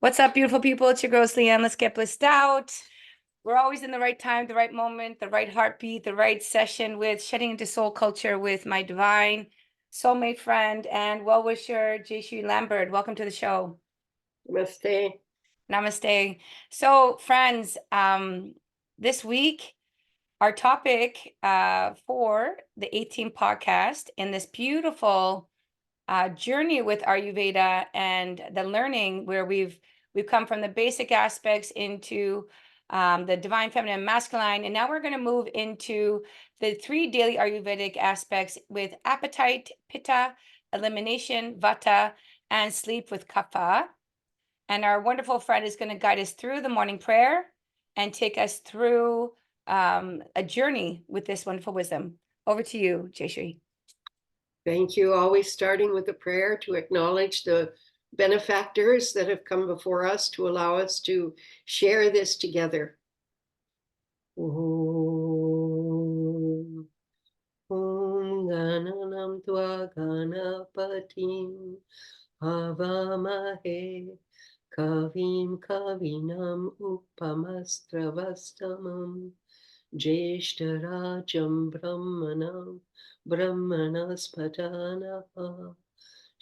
What's up, beautiful people? It's your girl, Leanne. Let's get blissed out. We're always in the right time, the right moment, the right heartbeat, the right session with Shedding into Soul Culture with my divine soulmate friend and well-wisher, Jaisri Lambert. Welcome to the show. Namaste. Namaste. So, friends, this week, our topic for the 18th podcast in this beautiful journey with Ayurveda and the learning where we've come from the basic aspects into the divine feminine and masculine, and now we're going to move into the 3 daily Ayurvedic aspects with appetite, Pitta, elimination, Vata, and sleep with Kapha. And our wonderful friend is going to guide us through the morning prayer and take us through a journey with this wonderful wisdom. Over to you, Jaisri. Thank you. Always starting with a prayer to acknowledge the benefactors that have come before us to allow us to share this together. Om Gananam Tva Ganapatim Havamahe Kavim Kavinam Upamastravastamam Jeshtarajam Brahmanaspatanaha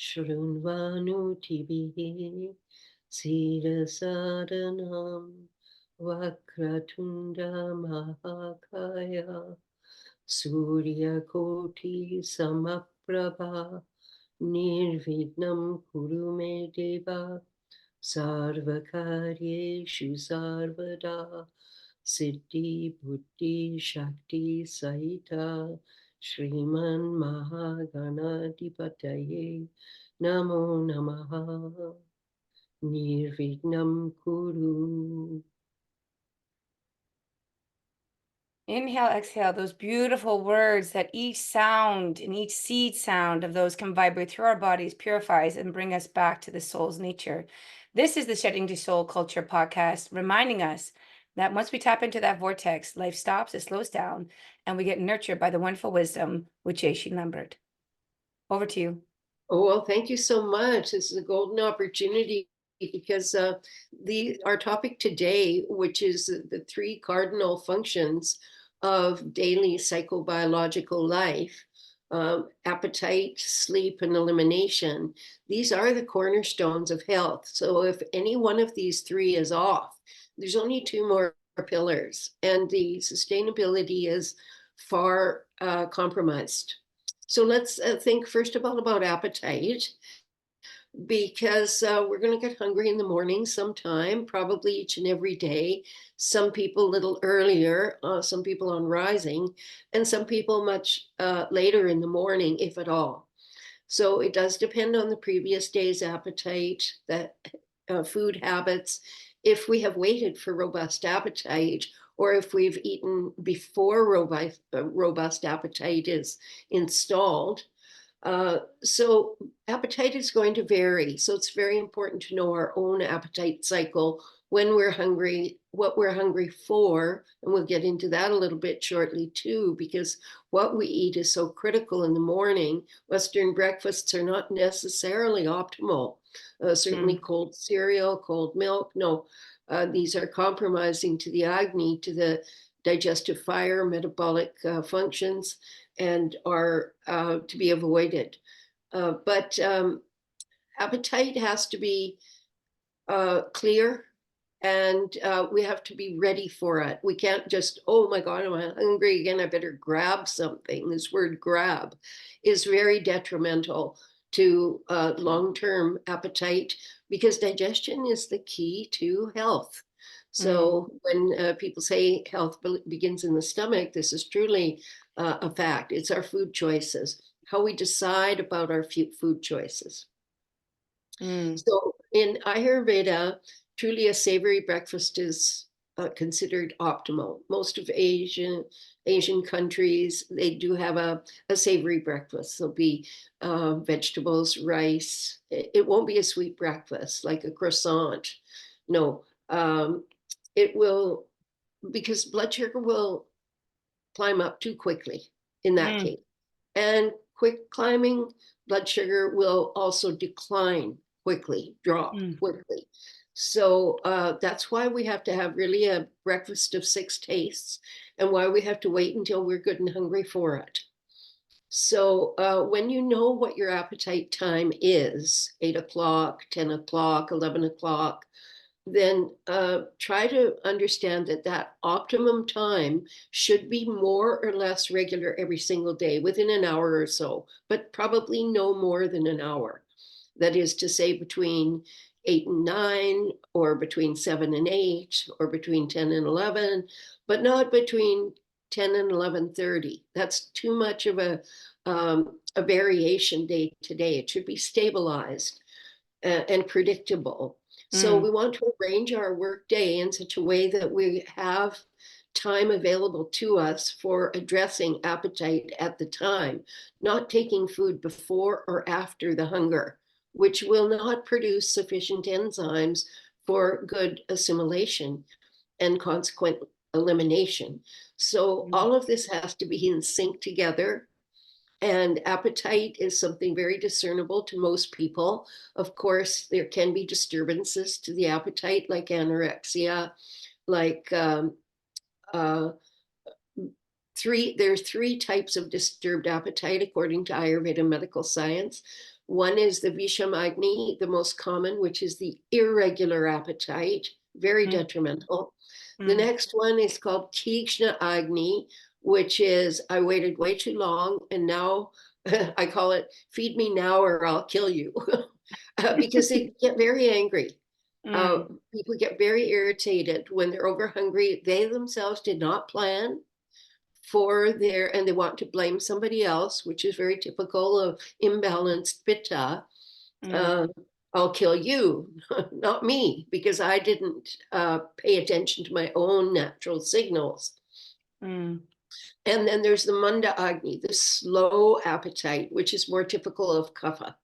Shrunvanutibihi Sidasadanam Vakratunda Mahakaya Surya Koti Samaprabha Nirvignam Kurume Deva Sarvakaryeshu Sarvada Siddhi Buddhi Shakti Sahita Shriman Mahaganadipataye Namo Namaha Nirvignam Kuru. Inhale, exhale, those beautiful words that each sound and each seed sound of those can vibrate through our bodies, purifies, and bring us back to the soul's nature. This is the Shedding to Soul Culture podcast, reminding us that once we tap into that vortex, life stops, it slows down, and we get nurtured by the wonderful wisdom with Jaisri Lambert. Over to you. Oh, well, thank you so much. This is a golden opportunity because our topic today, which is the 3 cardinal functions of daily psychobiological life, appetite, sleep, and elimination, these are the cornerstones of health. So if any one of these 3 is off, there's only 2 more pillars, and the sustainability is far compromised. So let's think first of all about appetite, because we're going to get hungry in the morning sometime, probably each and every day. Some people a little earlier, some people on rising, and some people much later in the morning, if at all. So it does depend on the previous day's appetite, the food habits. If we have waited for robust appetite, or if we've eaten before robust appetite is installed. So appetite is going to vary. So it's very important to know our own appetite cycle, when we're hungry, what we're hungry for. And we'll get into that a little bit shortly too, because what we eat is so critical in the morning. Western breakfasts are not necessarily optimal. Certainly cold cereal, cold milk. No, these are compromising to the Agni, to the digestive fire, metabolic functions, and are to be avoided. But appetite has to be clear, and we have to be ready for it. We can't just, oh my God, I'm hungry again, I better grab something. This word grab is very detrimental to long-term appetite, because digestion is the key to health. So when people say health begins in the stomach, this is truly a fact. It's our food choices, how we decide about our food choices. So in Ayurveda, truly a savory breakfast is considered optimal. Most of Asian countries, they do have a savory breakfast. There'll be vegetables, rice. It won't be a sweet breakfast like a croissant. No, it will, because blood sugar will climb up too quickly in that case. And quick climbing blood sugar will also decline quickly, drop quickly. So that's why we have to have really a breakfast of six tastes, and why we have to wait until we're good and hungry for it. So when you know what your appetite time is, 8 o'clock, 10 o'clock, 11 o'clock, then try to understand that that optimum time should be more or less regular every single day, within an hour or so, but probably no more than an hour. That is to say, between 8 and 9, or between 7 and 8, or between 10 and 11, but not between 10 and 11:30. That's too much of a variation day to day. It should be stabilized and predictable. So Mm, we want to arrange our work day in such a way that we have time available to us for addressing appetite at the time, not taking food before or after the hunger, which will not produce sufficient enzymes for good assimilation and consequent elimination. So mm, all of this has to be in sync together, and appetite is something very discernible to most people. Of course, there can be disturbances to the appetite, like anorexia, like uh, there's three types of disturbed appetite according to Ayurveda medical science. One is the Vishamagni, the most common, which is the irregular appetite, very mm, detrimental. The mm, next one is called Tikshna Agni, which is I waited way too long and now I call it feed me now or I'll kill you. Because they get very angry. Uh, mm, People get very irritated when they're over hungry. They themselves did not plan for their, and they want to blame somebody else, which is very typical of imbalanced Pitta. mm, Uh, I'll kill you, not me, because I didn't pay attention to my own natural signals. mm, And then there's the Manda Agni, the slow appetite, which is more typical of Kapha.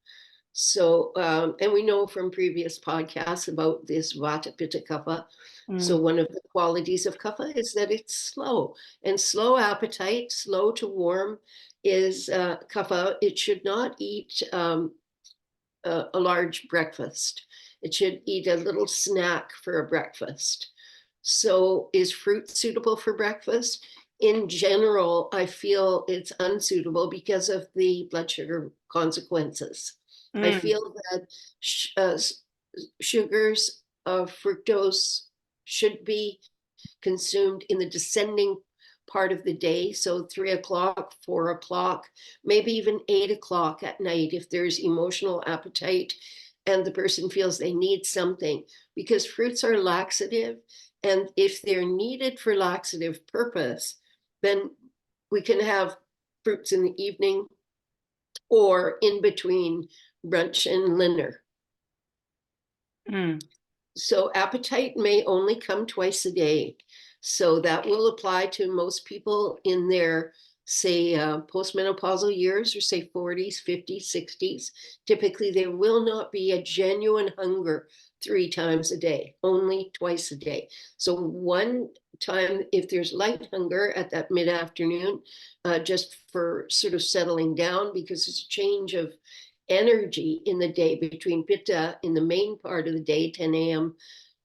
So, and we know from previous podcasts about this Vata Pitta Kapha. So, mm, one of the qualities of Kapha is that it's slow, and slow appetite, slow to warm, is Kapha. It should not eat a large breakfast. It should eat a little snack for a breakfast. So, is fruit suitable for breakfast? In general, I feel it's unsuitable because of the blood sugar consequences. I mm, feel that sugars of fructose should be consumed in the descending part of the day. So 3 o'clock, 4 o'clock, maybe even 8 o'clock at night if there's emotional appetite and the person feels they need something, because fruits are laxative. And if they're needed for laxative purpose, then we can have fruits in the evening or in between brunch and dinner. mm, So appetite may only come twice a day. So that will apply to most people in their, say, postmenopausal years, or say 40s, 50s, 60s. Typically, there will not be a genuine hunger 3 times a day, only twice a day. So one time, if there's light hunger at that mid-afternoon, just for sort of settling down, because it's a change of energy in the day between Pitta in the main part of the day, 10 a.m.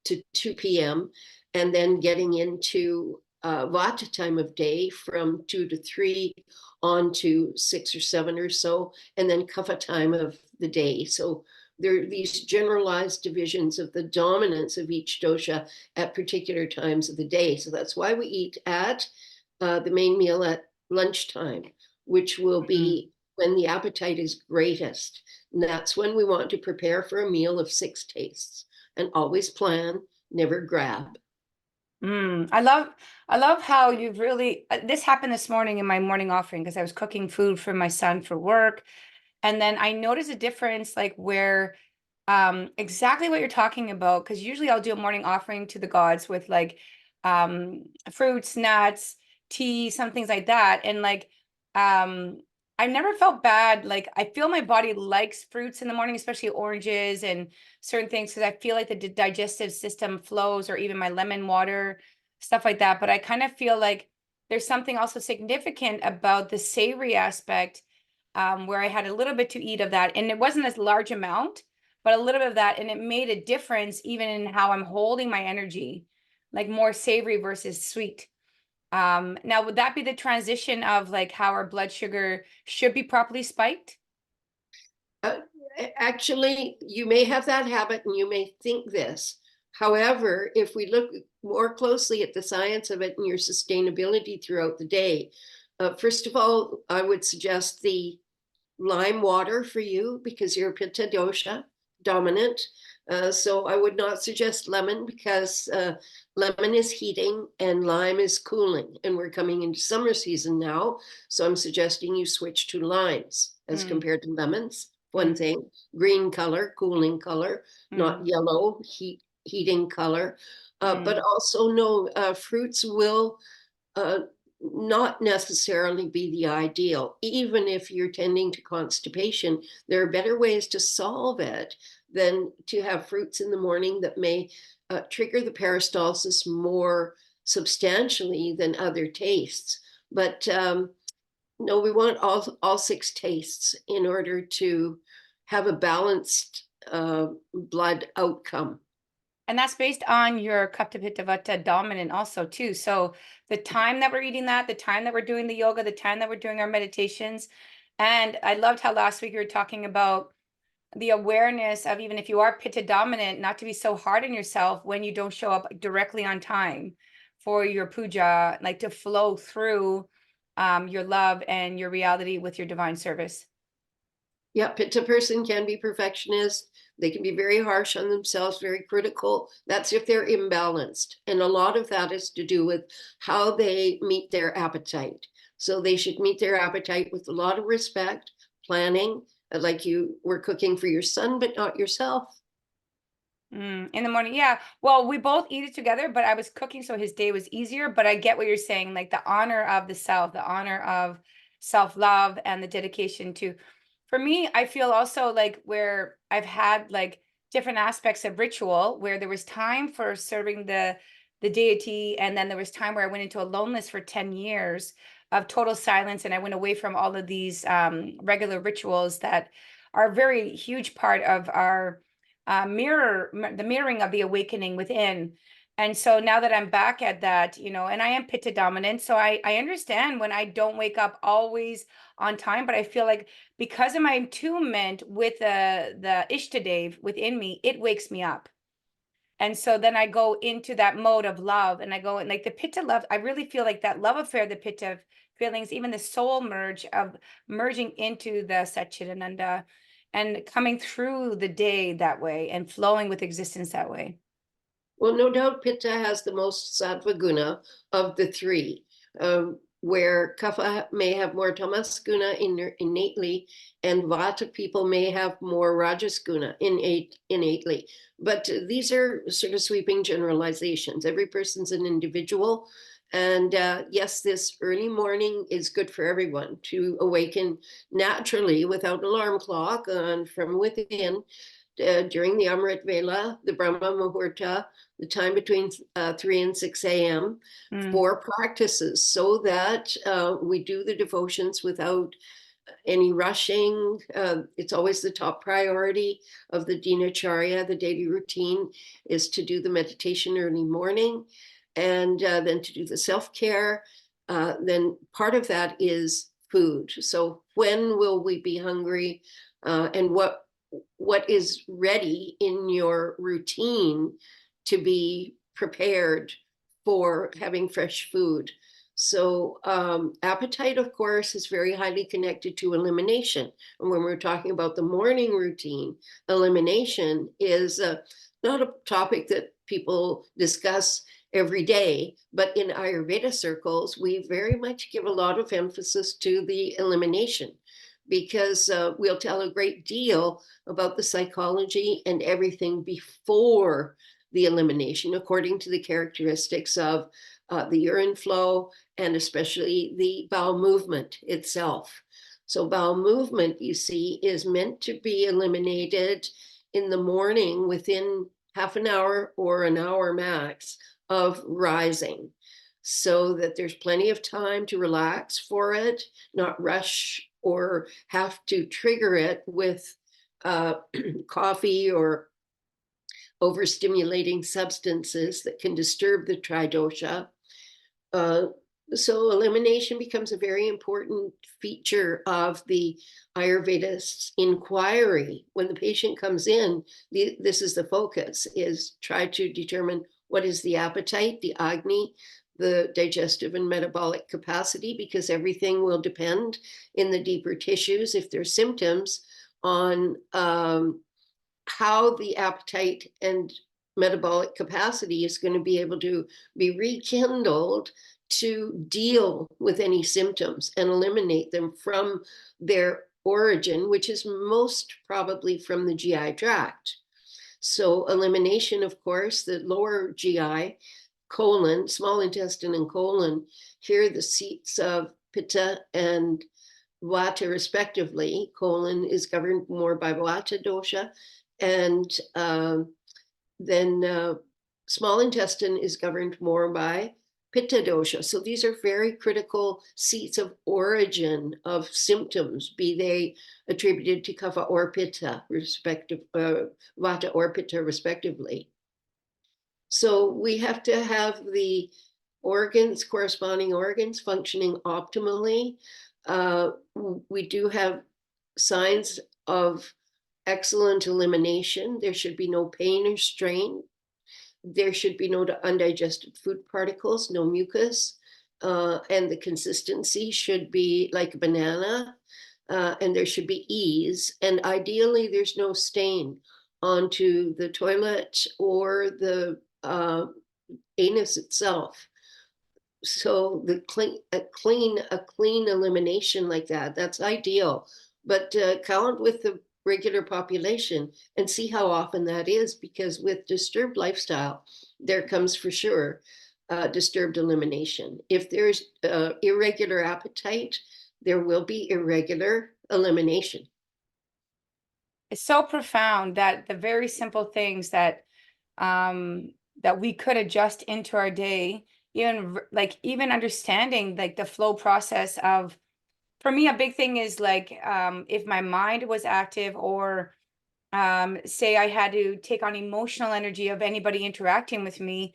to 2 p.m., and then getting into Vata time of day from 2 to 3 on to 6 or 7 or so, and then Kapha time of the day. So there are these generalized divisions of the dominance of each dosha at particular times of the day. So that's why we eat at the main meal at lunchtime, which will mm. be when the appetite is greatest. And that's when we want to prepare for a meal of six tastes, and always plan, never grab. Mm. I love how you've really, this happened this morning in my morning offering because I was cooking food for my son for work. And then I noticed a difference, like where exactly what you're talking about, because usually I'll do a morning offering to the gods with like fruits, nuts, tea, some things like that. And like I never felt bad. Like I feel my body likes fruits in the morning, especially oranges and certain things, because I feel like the digestive system flows, or even my lemon water, stuff like that. But I kind of feel like there's something also significant about the savory aspect, where I had a little bit to eat of that, and it wasn't as large amount. but a little bit of that, and it made a difference even in how I'm holding my energy, like more savory versus sweet. Now, would that be the transition of like how our blood sugar should be properly spiked? Uh, Actually, you may have that habit and you may think this. However, if we look more closely at the science of it and your sustainability throughout the day, first of all, I would suggest the lime water for you because you're Pitta dosha dominant. So I would not suggest lemon because lemon is heating and lime is cooling. And we're coming into summer season now. So I'm suggesting you switch to limes as Mm, compared to lemons. One mm, thing, green color, cooling color, mm, not yellow, heating color. But mm. also no, fruits will uh, not necessarily be the ideal. Even if you're tending to constipation, there are better ways to solve it than to have fruits in the morning that may trigger the peristalsis more substantially than other tastes. But no, we want all six tastes in order to have a balanced blood outcome. And that's based on your Kapha Pitta Vata dominant also too. So the time that we're eating that, the time that we're doing the yoga, the time that we're doing our meditations. And I loved how last week you were talking about the awareness of, even if you are Pitta dominant, not to be so hard on yourself when you don't show up directly on time for your puja, like to flow through your love and your reality with your divine service. Yeah, Pitta person can be perfectionist. They can be very harsh on themselves, very critical. That's if they're imbalanced. And a lot of that is to do with how they meet their appetite. So they should meet their appetite with a lot of respect, planning, like you were cooking for your son, but not yourself. In the morning, yeah. Well, we both eat it together, but I was cooking so his day was easier. But I get what you're saying, like the honor of the self, the honor of self-love and the dedication to, for me, I feel also like where I've had like different aspects of ritual where there was time for serving the deity, and then there was time where I went into aloneness for 10 years of total silence, and I went away from all of these regular rituals that are a very huge part of our the mirroring of the awakening within. And so now that I'm back at that, and I am Pitta dominant, so I understand when I don't wake up always on time, but I feel like because of my attunement with the Ishtadev within me, it wakes me up. And so then I go into that mode of love, and I go and like the Pitta love. I really feel like that love affair, the Pitta feelings, even the soul merge of merging into the Satchitananda and coming through the day that way and flowing with existence that way. Well, no doubt Pitta has the most sattva guna of the three, where Kapha may have more tamas guna innately, and Vata people may have more rajas guna innately. But these are sort of sweeping generalizations. Every person's an individual. And yes, this early morning is good for everyone to awaken naturally without an alarm clock and from within during the Amrit Vela, the Brahma Muhurta, the time between 3 and 6 a.m. Mm, for practices so that we do the devotions without any rushing. It's always the top priority of the Dinacharya, the daily routine, is to do the meditation early morning and then to do the self-care. Then part of that is food. So when will we be hungry and what is ready in your routine to be prepared for having fresh food. So, appetite, of course, is very highly connected to elimination. And when we're talking about the morning routine, elimination is not a topic that people discuss every day, but in Ayurveda circles, we very much give a lot of emphasis to the elimination because we'll tell a great deal about the psychology and everything before the elimination, according to the characteristics of the urine flow and especially the bowel movement itself. So, bowel movement, you see, is meant to be eliminated in the morning within half an hour or an hour max of rising, so that there's plenty of time to relax for it, not rush or have to trigger it with coffee or overstimulating substances that can disturb the tridosha. Uh, so elimination becomes a very important feature of the Ayurvedic inquiry. When the patient comes in, this is the focus, is try to determine what is the appetite, the agni, the digestive and metabolic capacity, because everything will depend in the deeper tissues, if there's symptoms, on how the appetite and metabolic capacity is going to be able to be rekindled to deal with any symptoms and eliminate them from their origin, which is most probably from the GI tract. So, elimination, of course, the lower GI, colon, small intestine, and colon, here the seats of Pitta and Vata, respectively. Colon is governed more by Vata dosha, and then small intestine is governed more by Pitta dosha. So these are very critical seats of origin of symptoms, be they attributed to Kapha or Pitta, Vata or Pitta, respectively. So we have to have the organs, corresponding organs, functioning optimally. We do have signs of excellent elimination. There should be no pain or strain. There should be no undigested food particles, no mucus, and the consistency should be like a banana, and there should be ease. And ideally, there's no stain onto the toilet or the anus itself. So the clean elimination like that, that's ideal. But count with the regular population and see how often that is, because with disturbed lifestyle, there comes for sure disturbed elimination. If there's irregular appetite, there will be irregular elimination. It's so profound that the very simple things that that we could adjust into our day, even understanding like the flow process of, for me, a big thing is like if my mind was active, or say I had to take on emotional energy of anybody interacting with me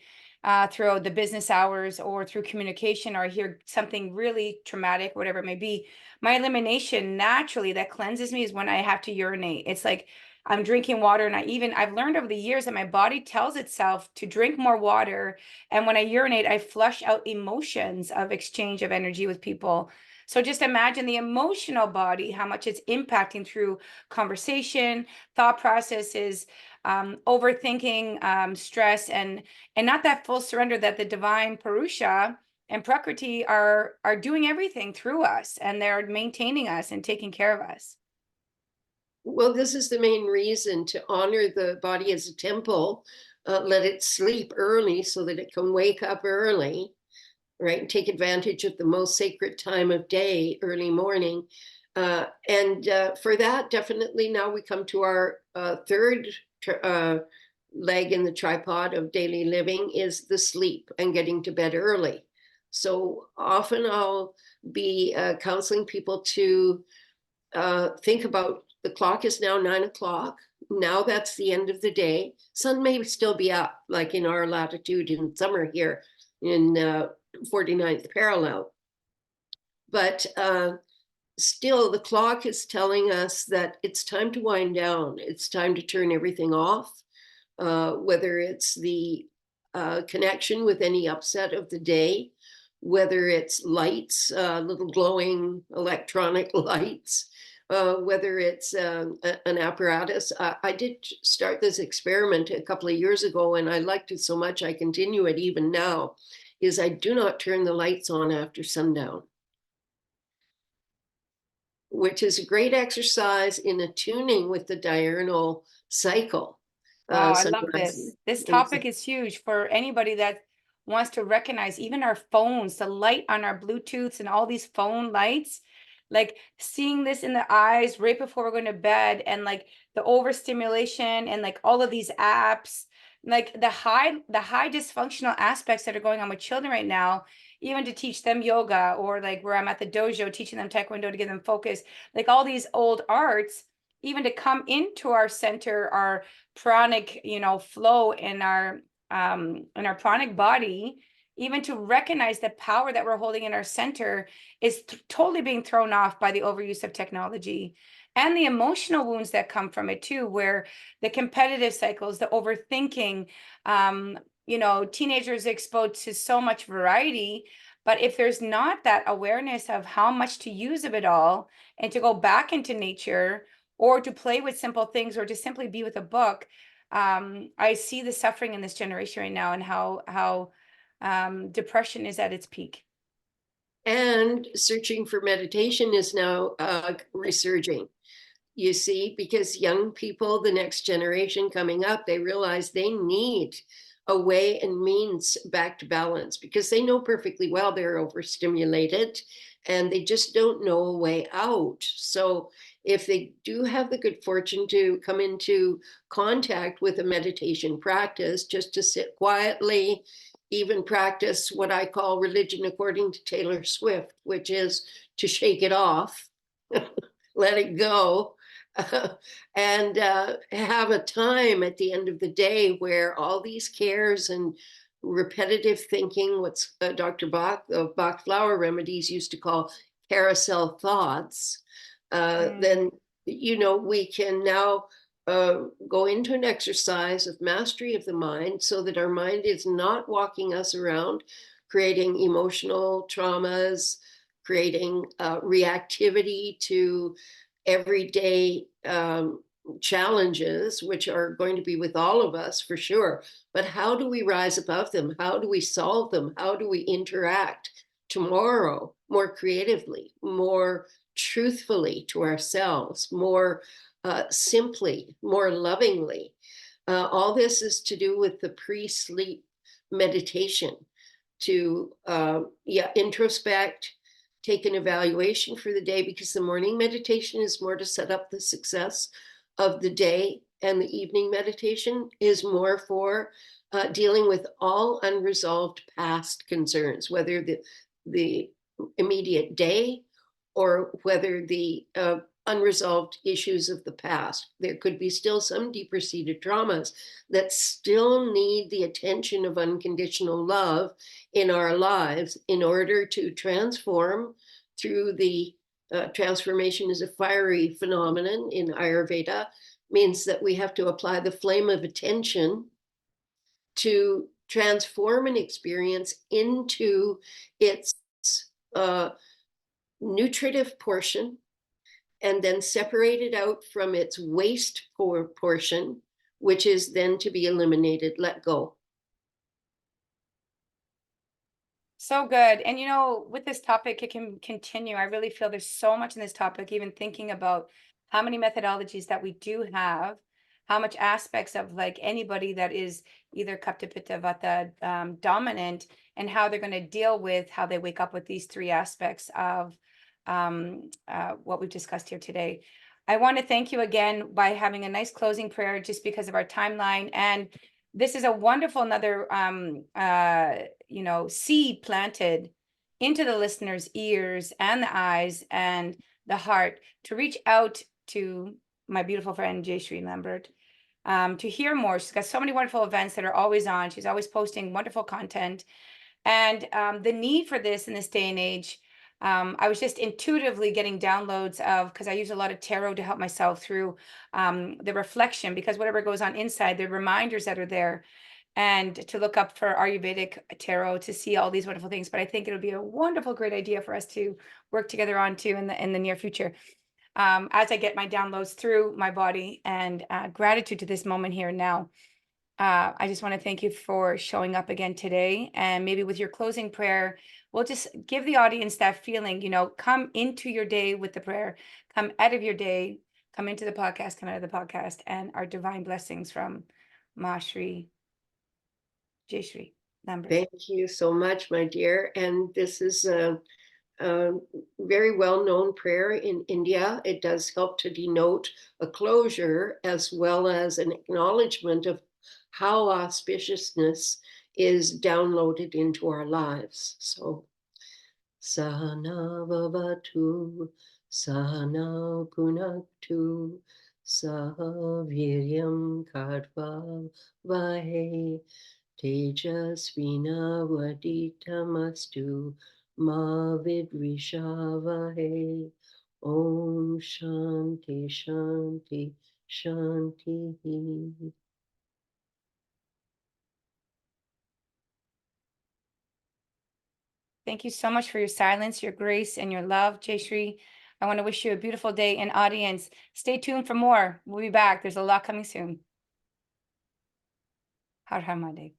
throughout the business hours or through communication, or I hear something really traumatic, whatever it may be, my elimination naturally that cleanses me is when I have to urinate. It's like I'm drinking water, and I've learned over the years that my body tells itself to drink more water. And when I urinate, I flush out emotions of exchange of energy with people. So just imagine the emotional body, how much it's impacting through conversation, thought processes, overthinking, stress, and not that full surrender that the divine Purusha and Prakriti are doing everything through us, and they're maintaining us and taking care of us. Well, this is the main reason to honor the body as a temple. Let it sleep early so that it can wake up early, right? And take advantage of the most sacred time of day, early morning. And for that, definitely now we come to our third leg in the tripod of daily living, is the sleep and getting to bed early. So often I'll be counseling people to think about, the clock is now 9 o'clock. Now that's the end of the day. Sun may still be up, like in our latitude in summer here in 49th parallel. But still, the clock is telling us that it's time to wind down. It's time to turn everything off, whether it's the connection with any upset of the day, whether it's lights, little glowing electronic lights, whether it's an apparatus. I did start this experiment a couple of years ago, and I liked it so much I continue it even now, is I do not turn the lights on after sundown, which is a great exercise in attuning with the diurnal cycle. Wow, I love Sunrise this. This and topic is huge for anybody that wants to recognize even our phones, the light on our Bluetooths and all these phone lights, like seeing this in the eyes right before we're going to bed, and like the overstimulation and like all of these apps, like the high dysfunctional aspects that are going on with children right now, even to teach them yoga, or like where I'm at the dojo teaching them taekwondo to give them focus, like all these old arts even to come into our center, our pranic, flow in our pranic body, even to recognize the power that we're holding in our center is totally being thrown off by the overuse of technology and the emotional wounds that come from it too, where the competitive cycles, the overthinking, teenagers are exposed to so much variety. But if there's not that awareness of how much to use of it all and to go back into nature or to play with simple things or to simply be with a book, I see the suffering in this generation right now and how depression is at its peak. And searching for meditation is now resurging. You see, because young people, the next generation coming up, they realize they need a way and means back to balance because they know perfectly well they're overstimulated and they just don't know a way out. So, if they do have the good fortune to come into contact with a meditation practice, just to sit quietly, even practice what I call religion according to Taylor Swift, which is to shake it off, let it go, and have a time at the end of the day where all these cares and repetitive thinking, what's Dr. Bach of Bach Flower Remedies used to call carousel thoughts, then we can now go into an exercise of mastery of the mind so that our mind is not walking us around creating emotional traumas, creating reactivity to everyday challenges, which are going to be with all of us for sure. But how do we rise above them? How do we solve them? How do we interact tomorrow more creatively, more truthfully to ourselves, more simply, more lovingly? All this is to do with the pre-sleep meditation to introspect, take an evaluation for the day, because the morning meditation is more to set up the success of the day, and the evening meditation is more for dealing with all unresolved past concerns, whether the immediate day or whether the unresolved issues of the past. There could be still some deeper seated traumas that still need the attention of unconditional love in our lives in order to transform through the transformation is a fiery phenomenon in Ayurveda, means that we have to apply the flame of attention to transform an experience into its uh, nutritive portion and then separate it out from its waste portion, which is then to be eliminated, let go. So good. And with this topic, it can continue. I really feel there's so much in this topic, even thinking about how many methodologies that we do have, how much aspects of like anybody that is either Kapha, Pitta, Vata dominant, and how they're going to deal with how they wake up with these three aspects of what we've discussed here today. I want to thank you again by having a nice closing prayer just because of our timeline. And this is a wonderful another seed planted into the listener's ears and the eyes and the heart to reach out to my beautiful friend Jaisri Lambert to hear more. She's got so many wonderful events that are always on. She's always posting wonderful content. And the need for this in this day and age, I was just intuitively getting downloads of, because I use a lot of tarot to help myself through the reflection, because whatever goes on inside, the reminders that are there, and to look up for Ayurvedic tarot to see all these wonderful things. But I think it'll be a wonderful, great idea for us to work together on too in the near future. As I get my downloads through my body, and gratitude to this moment here and now. I just want to thank you for showing up again today. And maybe with your closing prayer, we'll just give the audience that feeling, come into your day with the prayer, come out of your day, come into the podcast, come out of the podcast, and our divine blessings from Mahashri Jaisri Lambert. Thank you so much, my dear. And this is a very well-known prayer in India. It does help to denote a closure as well as an acknowledgement of how auspiciousness is downloaded into our lives. So, Sahana Vavatu, Sahana Punaktu, Sahaviryam Karvavahe Tejasvinavaditamastu Ma Vidvishavahe. Om Shanti Shanti Shanti. Thank you so much for your silence, your grace, and your love, Jaisri. I want to wish you a beautiful day. And audience, stay tuned for more. We'll be back. There's a lot coming soon. Har Har Mahadev.